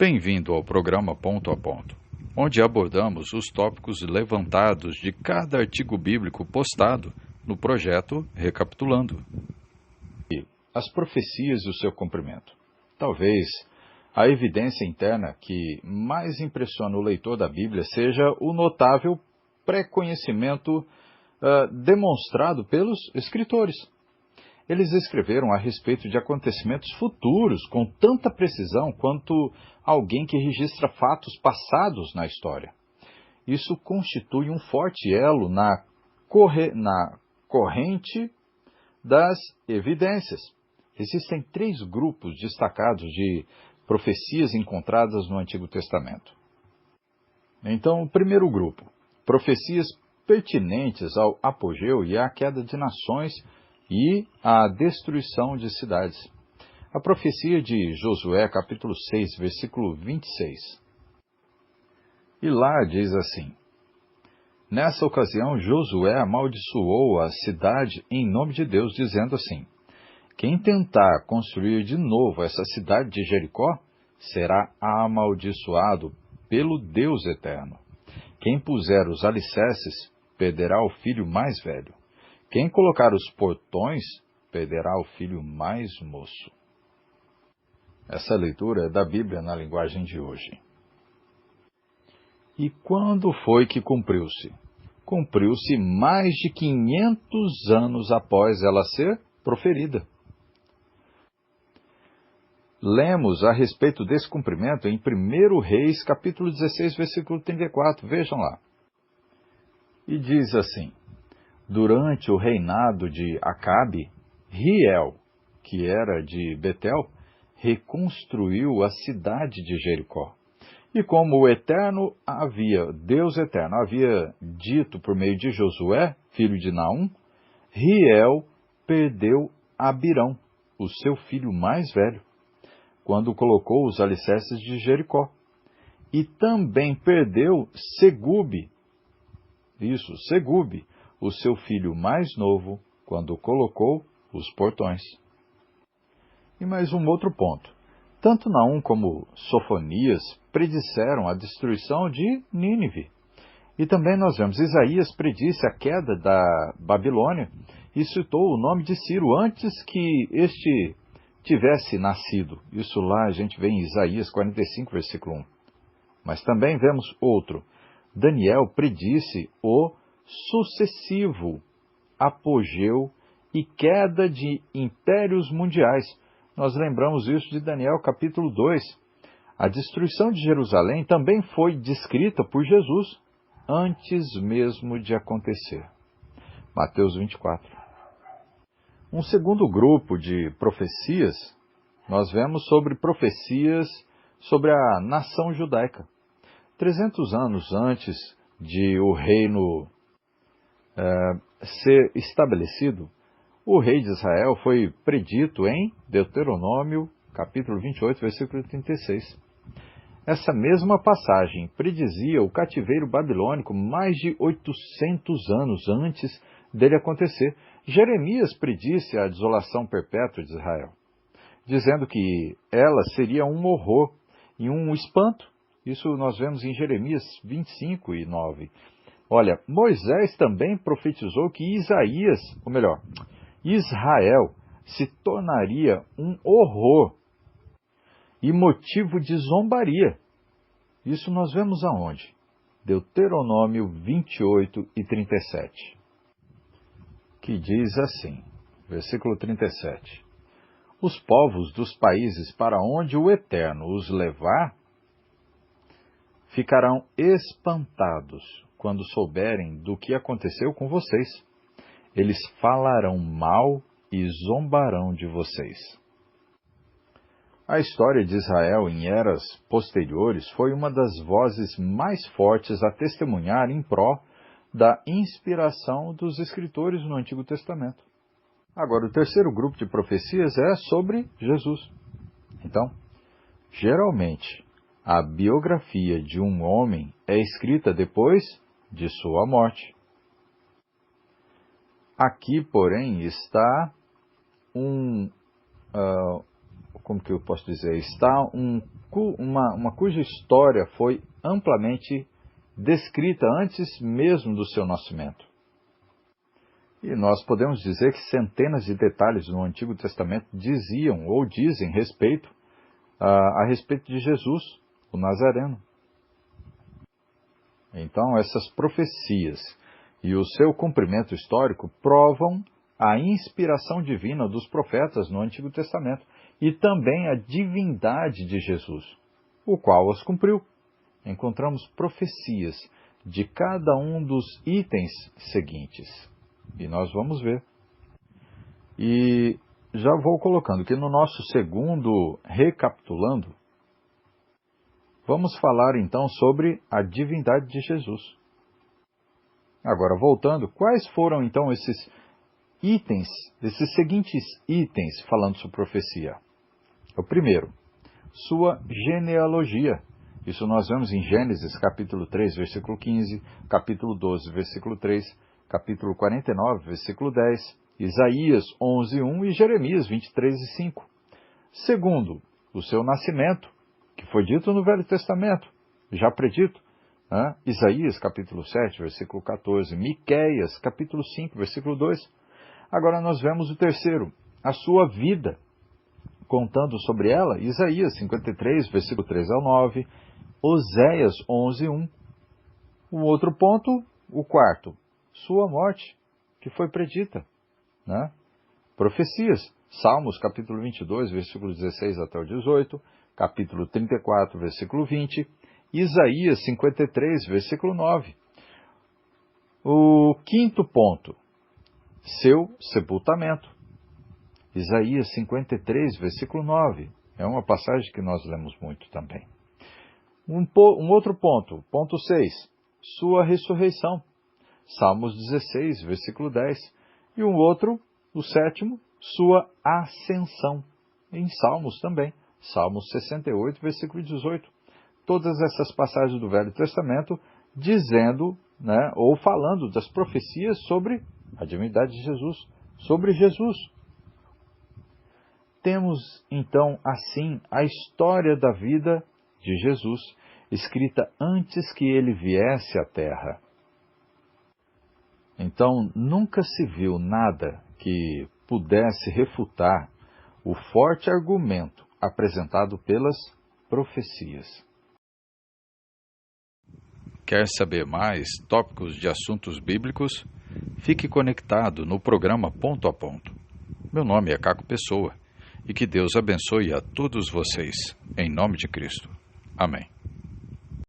Bem-vindo ao programa Ponto a Ponto, onde abordamos os tópicos levantados de cada artigo bíblico postado no projeto Recapitulando. As profecias e o seu cumprimento. Talvez a evidência interna que mais impressiona o leitor da Bíblia seja o notável pré-conhecimento demonstrado pelos escritores. Eles escreveram a respeito de acontecimentos futuros com tanta precisão quanto alguém que registra fatos passados na história. Isso constitui um forte elo na corrente das evidências. Existem três grupos destacados de profecias encontradas no Antigo Testamento. Então, o primeiro grupo, profecias pertinentes ao apogeu e à queda de nações e à destruição de cidades. A profecia de Josué, capítulo 6, versículo 26. E lá diz assim: Nessa ocasião, Josué amaldiçoou a cidade em nome de Deus, dizendo assim: Quem tentar construir de novo essa cidade de Jericó, será amaldiçoado pelo Deus eterno. Quem puser os alicerces, perderá o filho mais velho. Quem colocar os portões, perderá o filho mais moço. Essa leitura é da Bíblia na linguagem de hoje. E quando foi que cumpriu-se? Cumpriu-se mais de 500 anos após ela ser proferida. Lemos a respeito desse cumprimento em 1 Reis, capítulo 16, versículo 34. Vejam lá. E diz assim: Durante o reinado de Acabe, Riel, que era de Betel, reconstruiu a cidade de Jericó. E como Deus eterno havia dito por meio de Josué, filho de Naum, Riel perdeu Abirão, o seu filho mais velho, quando colocou os alicerces de Jericó. E também perdeu Segube, o seu filho mais novo, quando colocou os portões. E mais um outro ponto. Tanto Naum como Sofonias predisseram a destruição de Nínive. E também nós vemos Isaías predisse a queda da Babilônia e citou o nome de Ciro antes que este tivesse nascido. Isso lá a gente vê em Isaías 45, versículo 1. Mas também vemos outro. Daniel predisse o sucessivo apogeu e queda de impérios mundiais. Nós lembramos isso de Daniel capítulo 2. A destruição de Jerusalém também foi descrita por Jesus antes mesmo de acontecer. Mateus 24. Um segundo grupo de profecias, nós vemos sobre profecias sobre a nação judaica. 300 anos antes de o reino ser estabelecido, o rei de Israel foi predito em Deuteronômio, capítulo 28, versículo 36. Essa mesma passagem predizia o cativeiro babilônico mais de 800 anos antes dele acontecer. Jeremias predisse a desolação perpétua de Israel, dizendo que ela seria um horror e um espanto. Isso nós vemos em Jeremias 25 e 9. Olha, Moisés também profetizou que Israel se tornaria um horror e motivo de zombaria. Isso nós vemos aonde? Deuteronômio 28 e 37. Que diz assim, versículo 37. Os povos dos países para onde o Eterno os levar ficarão espantados quando souberem do que aconteceu com vocês. Eles falarão mal e zombarão de vocês. A história de Israel em eras posteriores foi uma das vozes mais fortes a testemunhar em pró da inspiração dos escritores no Antigo Testamento. Agora, o terceiro grupo de profecias é sobre Jesus. Então, geralmente, a biografia de um homem é escrita depois de sua morte. Aqui, porém, está como que eu posso dizer, está uma cuja história foi amplamente descrita antes mesmo do seu nascimento. E nós podemos dizer que centenas de detalhes no Antigo Testamento diziam ou dizem a respeito de Jesus, o Nazareno. Então, essas profecias e o seu cumprimento histórico provam a inspiração divina dos profetas no Antigo Testamento e também a divindade de Jesus, o qual as cumpriu. Encontramos profecias de cada um dos itens seguintes. E nós vamos ver. E já vou colocando que no nosso segundo recapitulando, vamos falar então sobre a divindade de Jesus. Agora, voltando, quais foram então esses itens, esses seguintes itens falando sobre profecia? O primeiro, sua genealogia. Isso nós vemos em Gênesis capítulo 3, versículo 15, capítulo 12, versículo 3, capítulo 49, versículo 10, Isaías 11, 1 e Jeremias 23 e 5. Segundo, o seu nascimento, que foi dito no Velho Testamento, já predito, Isaías capítulo 7, versículo 14, Miqueias capítulo 5, versículo 2. Agora nós vemos o terceiro, a sua vida, contando sobre ela, Isaías 53, versículo 3 ao 9, Oséias 11, 1. O outro ponto, o quarto, sua morte, que foi predita. Profecias, Salmos capítulo 22, versículo 16 até o 18, capítulo 34, versículo 20, Isaías 53, versículo 9. O quinto ponto, seu sepultamento. Isaías 53, versículo 9. É uma passagem que nós lemos muito também. Um outro ponto, ponto 6, sua ressurreição. Salmos 16, versículo 10. E um outro, o sétimo, sua ascensão. Em Salmos também. Salmos 68, versículo 18. Todas essas passagens do Velho Testamento dizendo, ou falando das profecias sobre a divindade de Jesus, sobre Jesus. Temos, então, assim, a história da vida de Jesus, escrita antes que ele viesse à Terra. Então, nunca se viu nada que pudesse refutar o forte argumento apresentado pelas profecias. Quer saber mais tópicos de assuntos bíblicos? Fique conectado no programa Ponto a Ponto. Meu nome é Caco Pessoa e que Deus abençoe a todos vocês, em nome de Cristo. Amém.